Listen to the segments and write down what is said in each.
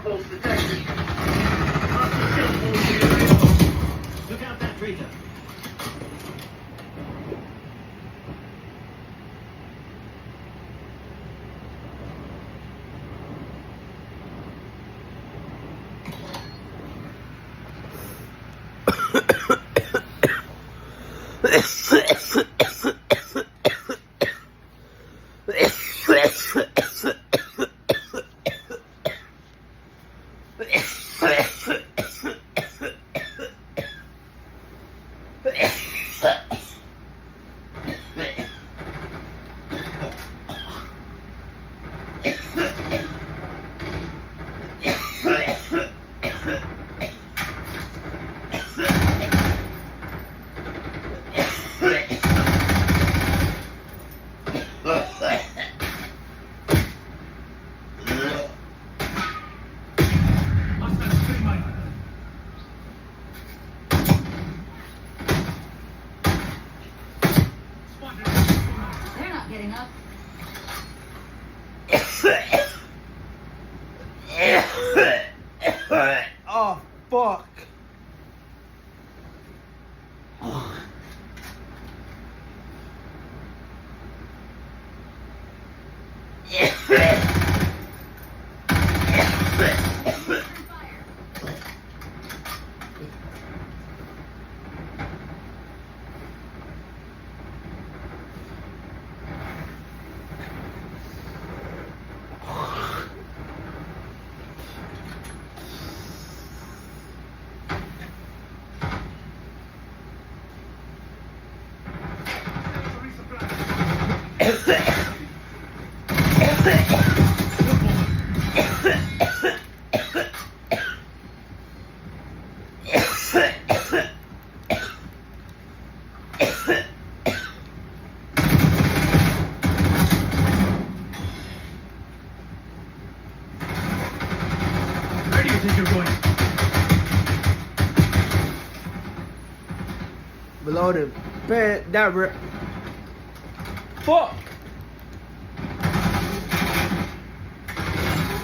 outpost detected. Hostile kill force in the area. Look out that Draco. They're not getting up. Oh, fuck. Where do you think you're going? Below the bed, that fuck.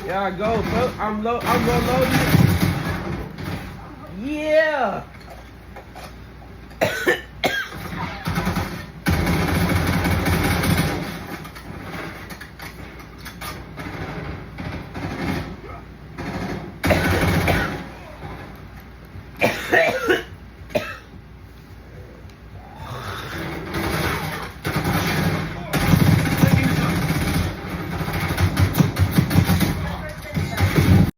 Yeah, I go, bro. I'm reloading. Yeah.